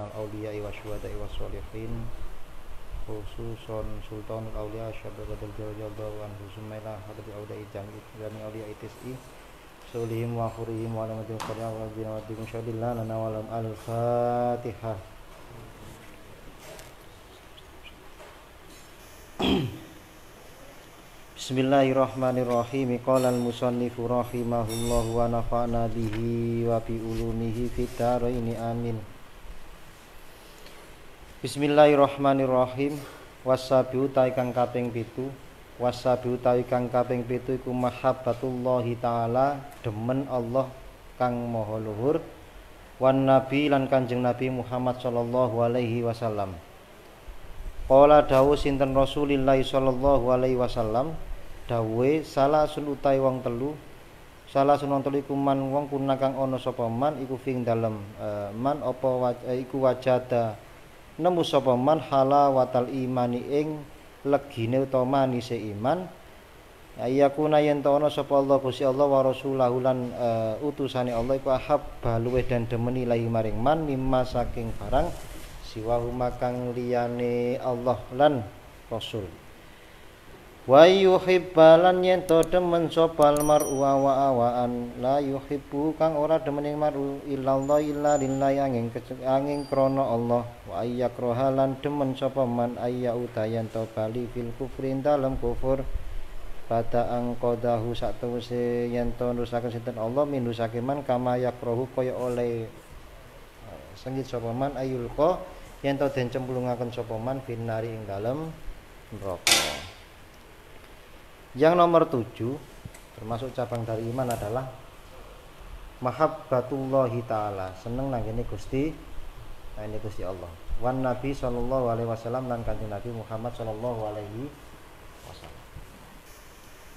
minal awliya'i wa syuhada'i wa sholihin khususon sultanul awliya syabda qadar jalallahu anhu sumailah hadri awliya'i jami awliya'i tis'i sulihim wa khurihim wa alamatil qadar wa bina wa dikum syadillah lana walam al-fatihah. Bismillahirrahmanirrahim. Qala al-musannifu rahimahullah wa nafa'na bihi wa bi ulumihi fid dharain amin. Bismillahirrahmanirrahim. Wasabiu ta kang kaping 7. Wasabiu ta kang kaping 7 iku mahabbatullahi taala, demen Allah kang maha luhur, wan nabi lan Kanjeng Nabi Muhammad sallallahu alaihi wasallam. Qala dawuh sinten Rasulillah sallallahu alaihi wasallam, dawuhe salasun utai wong telu, salasun wong telu iku man wong kuna kang ana sapa man iku fing dalem man apa iku wajada nemu sapa man halawatal imani ing legine utawa manise iman, ayakuna yen ana sapa Allah Gusti Allah wa rasulahu lan utusane Allah iku ahabba luweh dan demeni lahi maring man mimma saking barang siwahuma kang liyane Allah lan Rasul. Wa yuhibbalan yen to demen sopal mar'u awaan la yuhibbu kang ora demen mar'u illallah illa lillahi angin krana Allah. Wa ayyakrahalan demen sapa man ayya utayan to bali fil kufrin dalem kufur pada angkodahu saktuse yen to nusaken sinten Allah mindusake man kama yakrahu kaya oleh sengit sapa man ayulqa yen to den cemplungaken sapa man finari ing dalem neraka. Yang nomor 7 termasuk cabang dari iman adalah mahabbatullahi taala, seneng nang kene Gusti Allah. Wan Nabi sallallahu alaihi wasallam lan Kanjeng Nabi Muhammad sallallahu alaihi wasallam.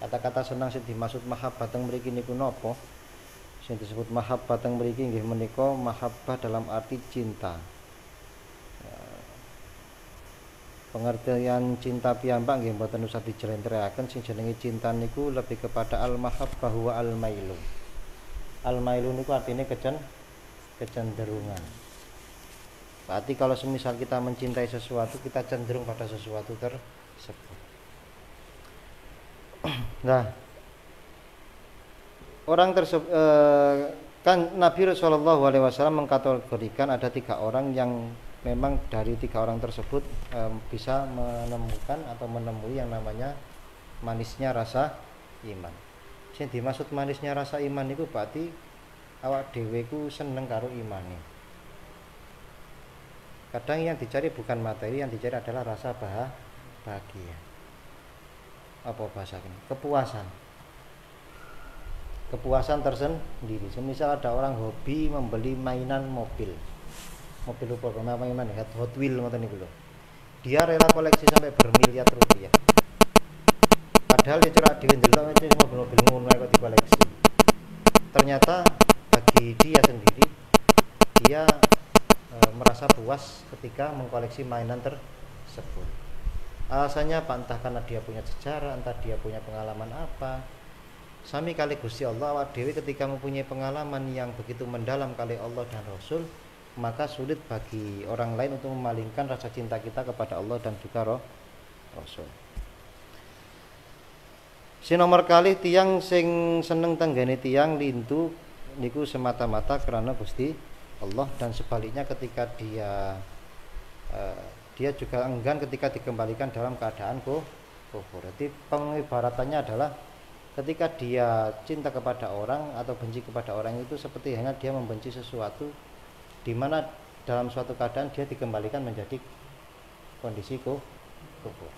Kata-kata seneng sing dimaksud mahabbah teng mriki niku napa? Sing disebut mahabbah teng mriki nggih menika mahabbah dalam arti cinta. Pengertian cinta piyambak nggih mboten usah dijlentrehake. Sing jenenge cinta niku lebih kepada al-mahabbah wa al-mailu. Al-mailu niku artinya kecenderungan. Berarti kalau semisal kita mencintai sesuatu, kita cenderung pada sesuatu tersebut. Nah, orang tersebut kan Nabi sallallahu alaihi wasallam mengkategorikan ada 3 orang yang memang dari 3 orang tersebut bisa menemukan atau menemui yang namanya manisnya rasa iman. Sing dimaksud manisnya rasa iman itu berarti awak dhewe ku seneng karo imane. Kadang yang dicari bukan materi, yang dicari adalah rasa bahagia. Apa bahasa ini? Kepuasan tersendiri. Semisal ada orang hobi membeli mainan mobil apa namanya Hot Wheel ngoten niku lho. Dia rela koleksi sampai bermiliar rupiah. Padahal dia curah dhewe ndelok itu mobil-mobil ngono kok dikoleksi. Ternyata bagi dia sendiri dia merasa puas ketika mengkoleksi mainan tersebut. Alasannya apa? Entah karena dia punya sejarah, entah dia punya pengalaman apa. Sami kali Gusti Allah, awak dhewe ketika mempunyai pengalaman yang begitu mendalam kali Allah dan Rasul, maka sulit bagi orang lain untuk memalingkan rasa cinta kita kepada Allah dan juga Rasul. Si nomor kali tiang sing seneng tenggene tiang lintu niku semata-mata karena Gusti Allah, dan sebaliknya ketika dia juga enggan ketika dikembalikan dalam keadaan kufur. Jadi pengibaratannya adalah ketika dia cinta kepada orang atau benci kepada orang itu seperti hanya dia membenci sesuatu di mana dalam suatu keadaan dia dikembalikan menjadi kondisi kufur.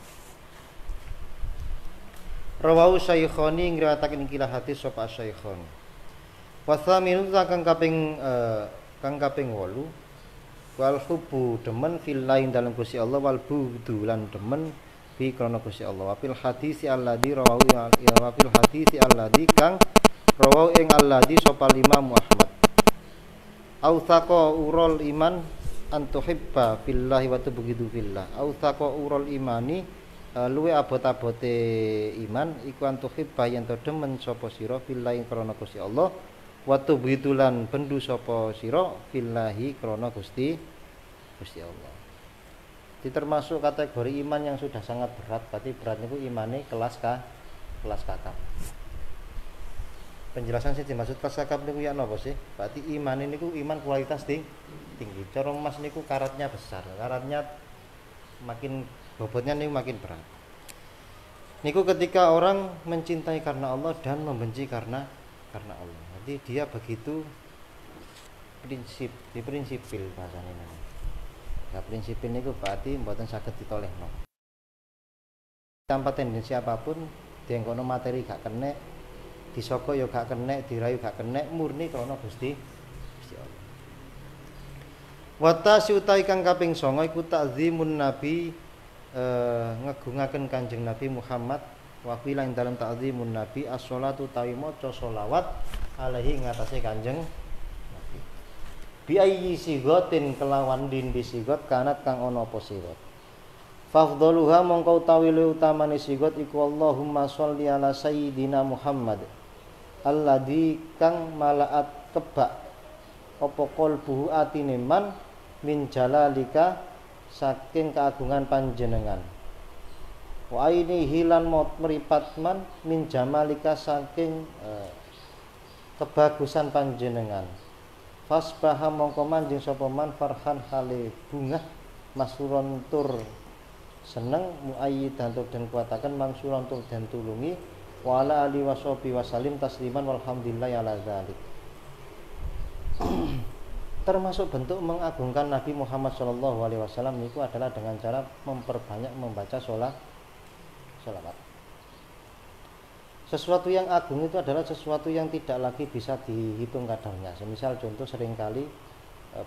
Rawahu Syaikhani ngriwayataken ikilah hadis sapa Syaikhon. Wasaminu kang kaping 8 wal hubbu demen fillahi dalam Gusti Allah, wal bughdu lan demen fi krana Gusti Allah. Wa fil hadisi alladzi rawahu wa fil hadisi alladzi kang rawahu ing alladzi sapa Imam Ahmad. Autsaqa urul iman antuhibba fillahi wa tubghidu fillah. Autsaqa urul imani luwe abot-abote iman iku antuhibba yen to demen sapa sira fillahi krana Gusti Allah, wa tubghidu lan bendu sapa sira fillahi krana Gusti Gusti Allah. Ini termasuk kategori iman yang sudah sangat berat. Berarti berat niku imane kelas kakap. Penjelasan sih dimaksud kelas kakap niku ya napa sih? Berarti iman niku iman kualitas tinggi. Cara emas niku karatnya besar. Karatnya makin bobotnya niku makin berat. Niku ketika orang mencintai karena Allah dan membenci karena Allah. Jadi dia begitu prinsipil bahasane niku. Nah, prinsipil niku berarti mboten saged ditolehno. Tanpa tendensi apapun, diengkono materi gak kenek, disoko yo gak kenek, dirayu gak kenek, murni krana Gusti Allah. Wa utai kang kaping 9 iku takzimun nabi, ngegungaken Kanjeng Nabi Muhammad wa fila ing dalem takzimun nabi as-sholatu tawi maca sholawat alaihi ngatasé Kanjeng Nabi. Bi ayyi sigotin kelawan dindi sigot kanat kang ana apa sigot. Fafdhaluha mongko utawi luwih utamane sigot iku Allahumma sholli ala sayyidina Muhammad alladzi kang malaat kebak apa qalbuhu atine man min jalalika saking keagungan panjenengan. Wa aini hilan maut meripat man min jamalika saking kebagusan panjenengan. Fasbaha mongko manjing sapa man farhan hale bungah masruron tur seneng muayyidan tur den kuataken mangsuron tur den tulungi wa ala ali washabi wasalim tasliman walhamdulillah ala dzalik. Termasuk bentuk mengagungkan Nabi Muhammad SAW itu adalah dengan cara memperbanyak membaca sholawat. Sesuatu yang agung itu adalah sesuatu yang tidak lagi bisa dihitung kadarnya. Semisal contoh seringkali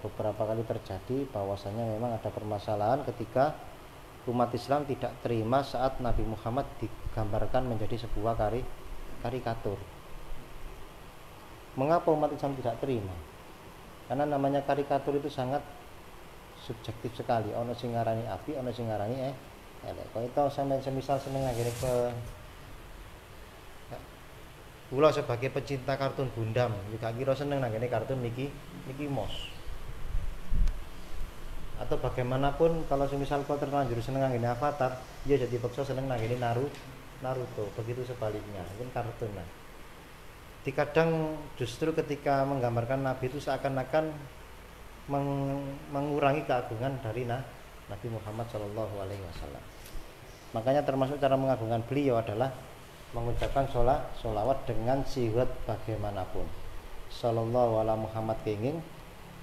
beberapa kali terjadi bahwasanya memang ada permasalahan ketika umat Islam tidak terima saat Nabi Muhammad digambarkan menjadi sebuah karikatur. Mengapa umat Islam tidak terima? Karena namanya karikatur itu sangat subjektif sekali. Ono sing ngarani apik, ono sing ngarani elek. Kok itu sampeyan semisal seneng akhirnya kula sebagai pecinta kartun Gundam juga kira seneng nang kartun Mickey Mouse. Atau bagaimanapun kalau semisal kau terlanjur seneng nang Avatar, dia jadi paksa seneng nang Naruto. Begitu sebaliknya, mungkin kartun lah. Kadang justru ketika menggambarkan Nabi itu seakan-akan mengurangi keagungan dari Nabi Muhammad SAW. Makanya termasuk cara mengagungkan beliau adalah mengucapkan sholawat dengan sigat bagaimanapun. Sallallahu ala Muhammad kenging,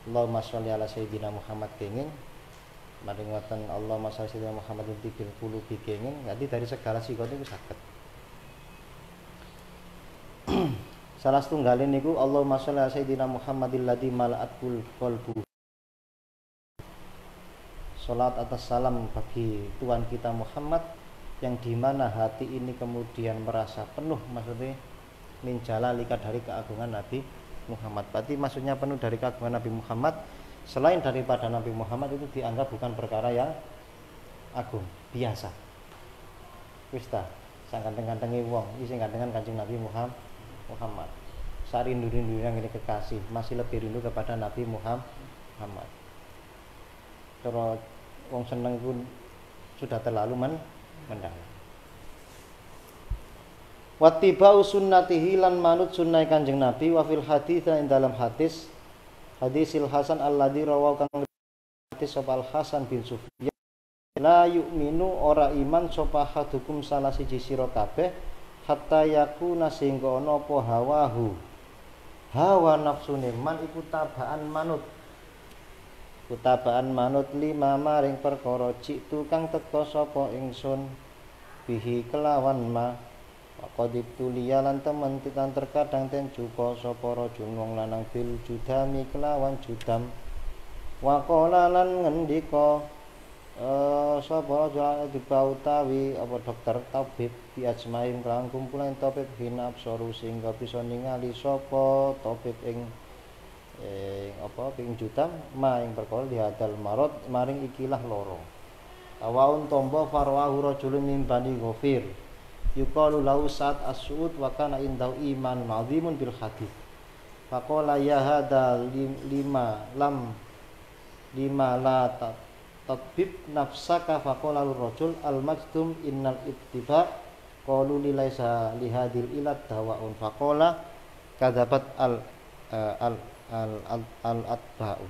Allahumma sholli ala sayyidina Muhammad kenging, mari ngoten Allahumma sholli sayyidina Muhammad bil qulubi kenging. Jadi dari segala sigat itu saged. Salah setunggalin niku Allahumma sholli ala sayyidina Muhammadil ladzi mala'at qalbu. Salat atas salam bagi Tuhan kita Muhammad yang dimana hati ini kemudian merasa penuh, maksudnya min jalalika dari keagungan Nabi Muhammad. Berarti maksudnya penuh dari keagungan Nabi Muhammad. Selain daripada Nabi Muhammad itu dianggap bukan perkara yang agung, biasa. Wis ta, sang ganteng-gantengi wong, iki sing gantengan Kanjeng Nabi Muhammad. Sarindu-rindu yang ini kekasih, masih lebih rindu kepada Nabi Muhammad. Terus wong seneng pun sudah terlalu mendalam. Wattiba'u sunnatihi lan manut sunnah Kanjeng Nabi wa fil hadits ing dalam hadisil Hasan alladzi rawahu kang hadis sapa Al Hasan bin Sufyan la yu'minu ora iman sapa hadukum salah siji sira kabeh hatta yakuna sehingga ana apa hawa nafsune man iku tabaan manut lima maring perkara citu kang teka sapa ingsun bihi kelawan ma qadib tuliya lan temen titan terkadang ten cuka sapa rajul wong lanang bil judami kelawan judam wa qala lan ngendika sapa rajul dipautawi apa dokter tabib bi ajmain kelawan kumpulan tabib hina absaru sehingga bisa ningali sapa tabib ing ping jutam ma ing perkara dihadal marot maring ikilah loro awaun tombo farwahu rajulun min bani Ghafir yuqalu lahu Sa'ad as-Su'ud wa kana indau iman ma'zimun bil hadits faqala ya hada lima lam lima la tatbib nafsaka faqala rajul al majdum innal ittiba qalu lilaisa lihadil ilad dawaun faqala kadzabat al atba'u.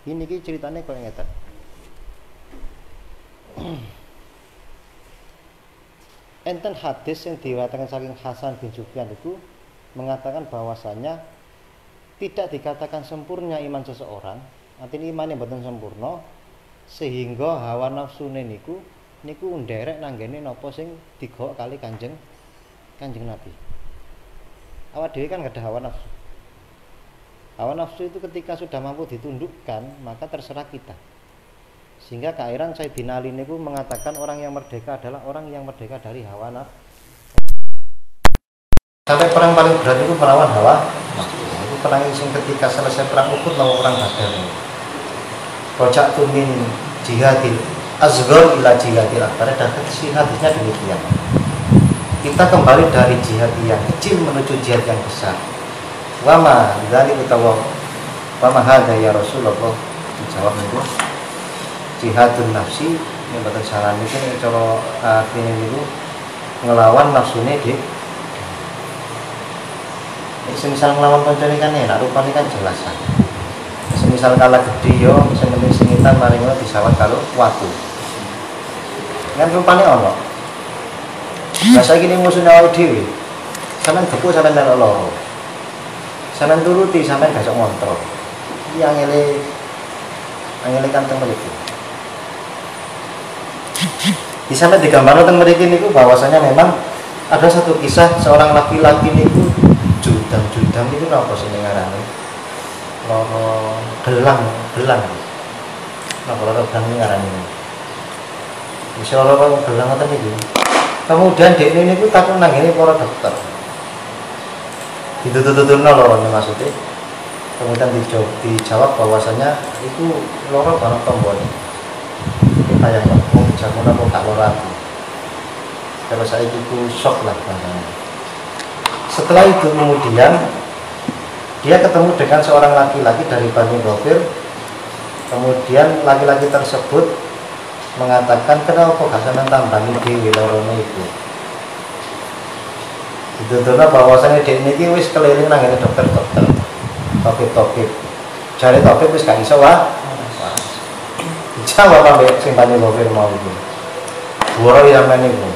Ini ki ceritane koyo ngeten. Enten hadis yang diriwayatkan saking Hasan bin Sufyan itu mengatakan bahwasanya tidak dikatakan sempurna iman seseorang, artinya iman yang mboten sempurna sehingga hawa nafsune niku nderek nanggene napa sing digawak kali Kanjeng Nabi. Awak dhewe kan gak ada hawa nafsu. Hawa nafsu itu ketika sudah mampu ditundukkan, maka terserah kita. Sehingga keairan Sayyidina Ali niku mengatakan orang yang merdeka adalah orang yang merdeka dari hawa nafsu. Sampai perang paling berat itu melawan hawa nafsu. Itu perang yang ketika selesai perang Uhud lawan perang Badar. Rojak tumin jihadil asghar ila jihadil akbar. Dan hadisnya demikian. Kita kembali dari jihad yang kecil menuju jihad yang besar. Wama dari utawa wama hada ya Rasulullah, dijawab niku jihadun nafsi ini betul salah ini cara artinya itu ngelawan nafsunya deh. Semisal ngelawan koncone kan enak, rupanya kan jelas kan. Semisal kalah gede yo, sementing singitan maring ngono disawat kalau watu. Kan rupanya ono. Bahasa gini musuhnya awake dhewe. Sampeyan beku sampeyan ndelok loro. Sampeyan turuti sampeyan gak sok ngontrol. Iki angele kanteng mriki. Di sana digambarkan tentang mereka niku bahwasanya memang ada satu kisah seorang laki-laki niku judang itu apa sih ngarane? Loro gelang. Napa loro gelang ngarane? Bisa loro gelang ngoten niku. Kemudian dekne niku takon nang ngene para dokter. Ditutur-tuturno loro maksudnya. Kemudian dijawab bahwasanya itu loro barang tombone. Kayak jamunan kok tak loro ati. Terus saya itu shock lah bahasanya. Setelah itu kemudian dia ketemu dengan seorang laki-laki dari Bani Ghafir. Kemudian laki-laki tersebut mengatakan kenapa gak sampean tambangi dhewe lorone iku. Dituturna bahwasanya dhek niki wis keliling nang ngene dokter-dokter. Topik. Jare topik wis gak iso wae. Jawab ambek sing Bani Ghafir mau iku. Woro yang niku.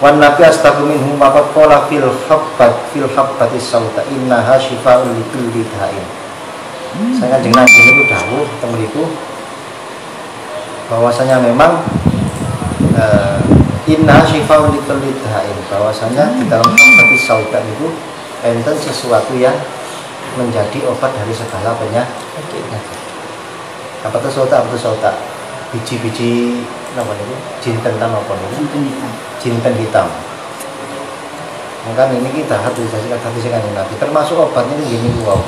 Wan nabi astaghfiru minhum faqad qala fil habbati sauta innaha shifaa'un likulli da'in. Saya Kanjeng Nabi niku dawuh teng mriku bahwasanya memang inna shifaa'un likulli da'in, bahwasanya di dalam habbati sauta itu enten sesuatu yang menjadi obat dari segala penyakit. Apa itu sauta? Biji-biji apa itu? Jinten apa itu? Jinten hitam. Maka ini kita hadis Kanjeng Nabi termasuk obatnya ini gini wow.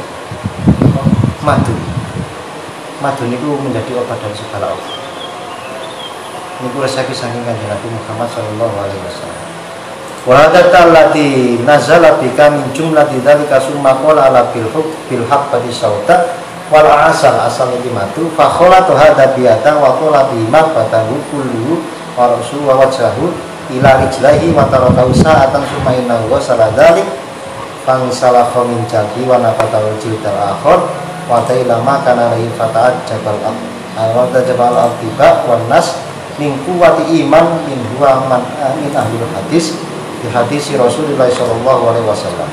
Madu itu menjadi obat dari segala obat. Ini resep saking Kanjeng Nabi Muhammad sallallahu alaihi wasallam. Wa hadza allati nazala bika min jumlati dzalika summa qala ala bil habbati sauta wal asal iki madu fa khalatu hadza biyata wa qala bima fatahu kullu wa rasul wa wajhahu ila rijlahi wa tarakahu sa'atan summa innahu wasala dzalik fansalakha min jati wa nafatahu jildal akhir wa tailama kana lahi fata'at jabal al-tiba wan nas min quwwati iman min huwa man min ahli hadis di hadis Rasulullah sallallahu alaihi wasallam.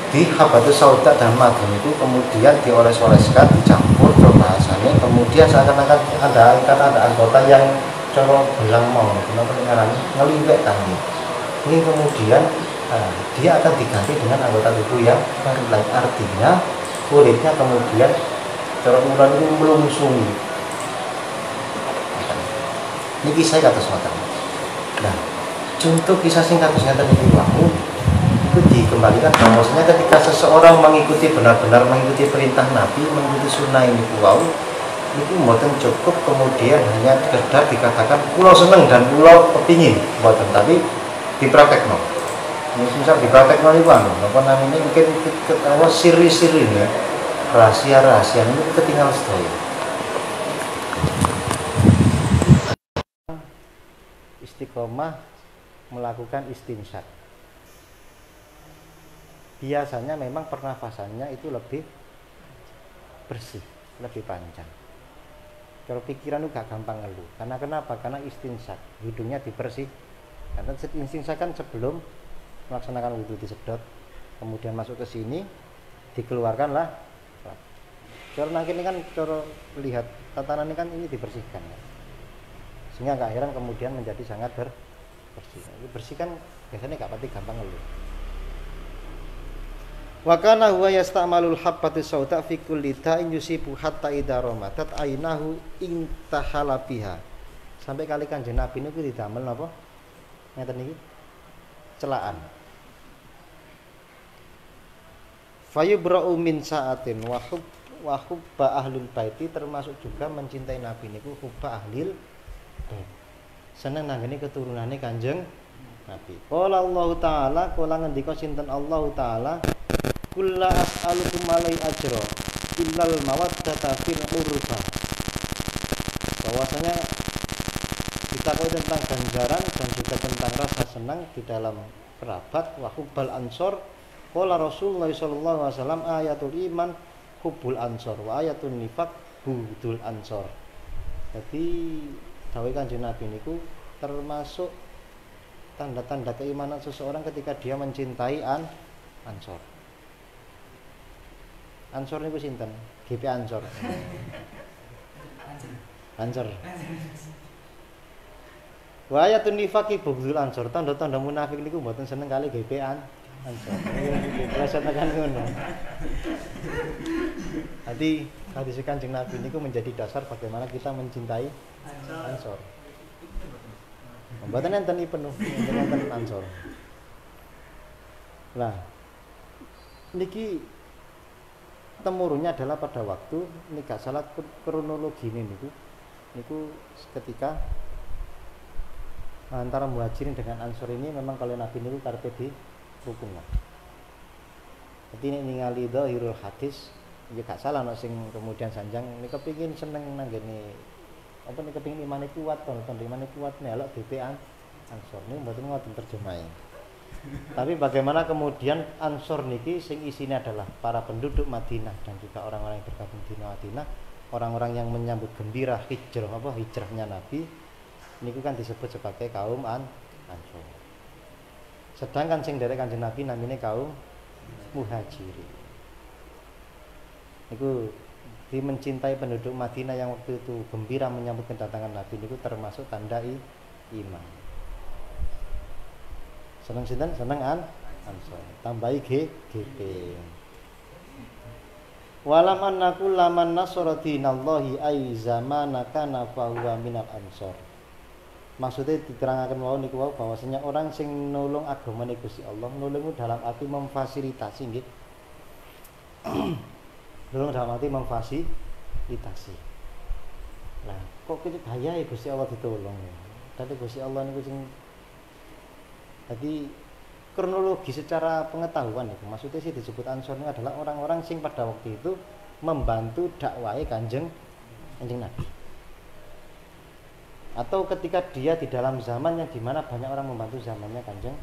Di habatus sauda dan madu itu kemudian dioles-oleskan, dicampur bahasanya, kemudian seakan-akan ada anggota yang cara belang mau kenapa ngarani ngeliwek tangi. Ini kemudian dia akan diganti dengan anggota tubuh yang lain, artinya kulitnya kemudian cara ulan itu melungsung. Ini kisah kata semata. Nah, contoh kisah singkat ternyata ini itu dikembalikan bahwasanya ketika seseorang benar-benar mengikuti perintah Nabi, mengikuti sunnah ini itu mboten cukup kemudian hanya sekedar dikatakan pulau seneng dan pulau kepingin mboten, tapi dipraktekno. Misal dipraktekno niku apa namanya mungkin ketawa siri-siri ya. rahasia-rahasia ini ketinggalan sedaya. Istiqomah melakukan istinsak. Biasanya memang pernafasannya itu lebih bersih, lebih panjang. Kalau pikiran itu gak gampang ngeluh. Karena kenapa? Karena istinsak, hidungnya dibersih. Karena istinsak kan sebelum melaksanakan wudhu disedot, kemudian masuk ke sini, dikeluarkanlah. Cara nangkin ini kan cara lihat tatanan ini kan ini dibersihkan. Sehingga gak heran kemudian menjadi sangat bersih. Bersih kan biasanya gak pati gampang ngeluh. Wa kana huwa yasta'malul habbati sauda fi kulli da'in yusibu hatta idza ramadat ainahu intahala biha. Sampai kali Kanjeng Nabi niku didamel napa? Ngeten niki. Celaan. Fayubra'u min sa'atin wa hubba ahlul baiti, termasuk juga mencintai Nabi niku hubba ahlil bait. Seneng nanggene keturunane Kanjeng Nabi. Qala Allah taala, kala ngendika sinten Allah taala, kulla as'alukum alai ajra illal mawaddata fil urba. Bahwasanya ditakoi tentang ganjaran dan juga tentang rasa senang di dalam kerabat. Wa hubbal ansor, qala Rasulullah sallallahu alaihi wasallam, ayatul iman hubbul ansor wa ayatul nifaq budul ansor. Jadi dawuh Kanjeng Nabi niku termasuk tanda-tanda keimanan seseorang ketika dia mencintai ansor. Ansor niku sinten? GP Ansor. Ansor. Wa ayatun nifaqi bughdul ansor. Tanda-tanda munafik niku mboten seneng kali GP Ansor. Biasa tekan ngono. Jadi hadis Kanjeng Nabi niku menjadi dasar bagaimana kita mencintai Ansor. Mboten enten penuh, enten Ansor. Nah, niki temurunnya adalah pada waktu ini gak salah kronologi ini niku ketika antara muhajirin dengan ansor ini memang kalau Nabi niku karepe dihukum lah. Jadi ini ningali dhahirul hadis ya gak salah nek sing kemudian sanjang ini kepingin seneng nanggene apa nek kepingin imane kuat tondo imane kuat nelok BP ansor niku mboten ngoten terjemahe. Tapi bagaimana kemudian Ansor niki sing isinya adalah para penduduk Madinah dan juga orang-orang yang bergabung di Madinah, orang-orang yang menyambut gembira hijrahnya Nabi, niku kan disebut sebagai kaum Ansor. Sedangkan sing derek Kanjeng Nabi namine kaum Muhajirin. Niku di mencintai penduduk Madinah yang waktu itu gembira menyambut kedatangan Nabi niku termasuk tanda iman. Seneng sinten? Seneng ansor. Tambahi GP. Walam annaku laman nasara dinallahi ay zamana kana fa huwa minal ansor. Maksudnya diterangaken wau niku wau bahwasanya orang sing nulung agamane Gusti Allah, nulung dalam arti memfasilitasi nggih. Nulung dalam arti memfasilitasi. Nah, kok kita bahaya Gusti Allah ditolong. Dadi Gusti Allah niku sing jadi kronologi secara pengetahuan itu maksudnya sih disebut ansor ini adalah orang-orang sing pada waktu itu membantu dakwah Kanjeng Nabi. Atau ketika dia di dalam zaman yang dimana banyak orang membantu zamannya Kanjeng.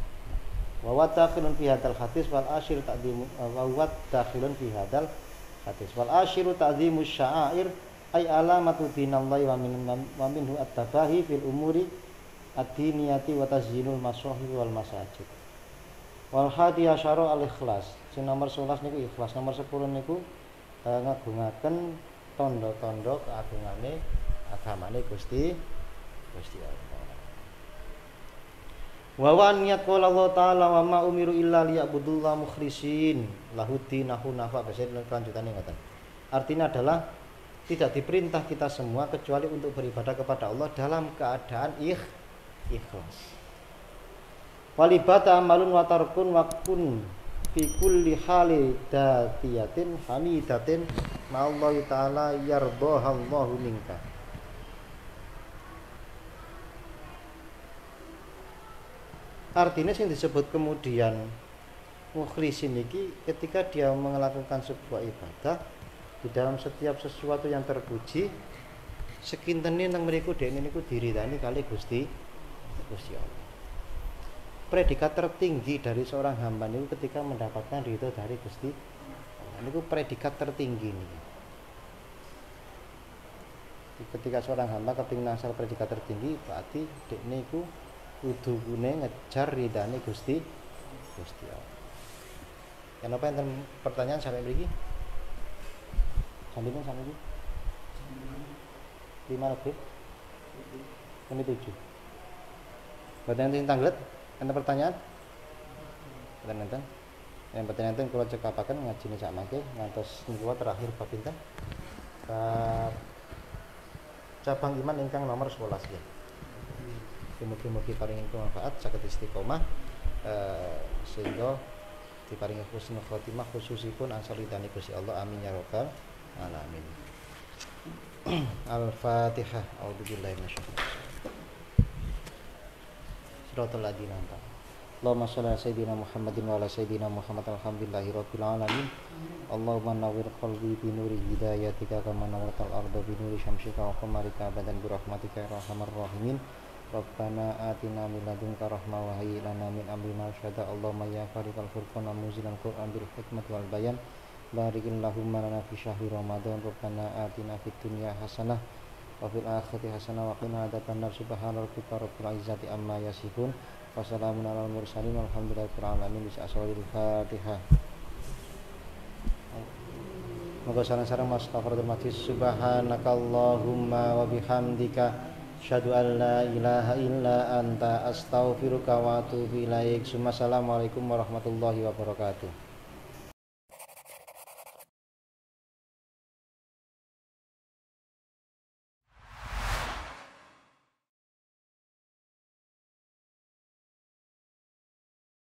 Wa wadakhilun fi hadzal hadis wal ashir ta'dhimu wa wadakhilun fi hadzal hadis wal ashiru ta'dhimu sya'air ay alamatu dinallahi wa minhu at-tabahi fil umuri ad-diniyati wa tazyinul masahib wal masajid. Wal hadi asyara al-ikhlas. Sing nomor 11 niku ikhlas, nomor 10 niku ngagungaken tondo-tondo keagungane agamane Gusti Allah. Wa wa niat qala Allah taala wa ma umiru illa liya'budullaha mukhlishin lahuddin nafa bahasa lanjutane ngoten. Artinya adalah tidak diperintah kita semua kecuali untuk beribadah kepada Allah dalam keadaan ikhlas. Walibata amalun wa tarkun wa kun fi kulli hali datiyatin hamidatin ma'allahi ta'ala yardahallahu minka. Artinya yang disebut kemudian mukhlisin iki ketika dia melakukan sebuah ibadah Di dalam setiap sesuatu yang terpuji sekintene nang mriku dekne niku diridani kali Gusti Allah. Predikat tertinggi dari seorang hamba niku ketika mendapatkan ridho dari Gusti Allah niku predikat tertinggi niku. Ketika seorang hamba kepingin asal predikat tertinggi berarti dekne iku kudu gune ngejar ridane Gusti Allah. Kenapa enten pertanyaan sampai mriki? Sampai iki? 5 lebih? Ini 7. Badan enten tanglet? Enten pertanyaan? Enten. Yang pertanyaan enten kula cekapaken ngajine sak mangke ngantos niku terakhir bab pinten? Bab cabang iman ingkang nomor 11 ya. Mugi-mugi paring manfaat saged istiqomah sehingga diparingi husnul khotimah khususipun asal ridane Gusti Allah amin ya rabbal alamin. Al-Fatihah. A'udzubillahi minasyaitonir Shiratal ladzina an'amta 'alaihim. Allahumma shalli ala sayyidina Muhammadin wa ala sayyidina Muhammad alhamdulillahi rabbil alamin. Allahumma nawwir qalbi bi nuri hidayatika kama nawwartal arda bi nuri syamsika wa qamarika abadan bi rahmatika ya arhamar rahimin. Rabbana atina min ladunka rahmah wa hayyi lana min amrina rasyada. Allahumma ya fariqal furqan muzilal Qur'an bil hikmati wal bayan. Barikillahumma lana fi syahri Ramadan. Rabbana atina fid dunya hasanah wa fil akhirati hasanah wa qina adzabannar. Subhana rabbika rabbil izzati amma yasifun. Wassalamun alal mursalin walhamdulillahi rabbil alamin. Bismillahil Fatihah. Moga sareng-sareng mastaghfirul majlis. Subhanakallahumma wa bihamdika asyhadu an la ilaha illa anta astaghfiruka wa atubu ilaik. Assalamualaikum warahmatullahi wabarakatuh.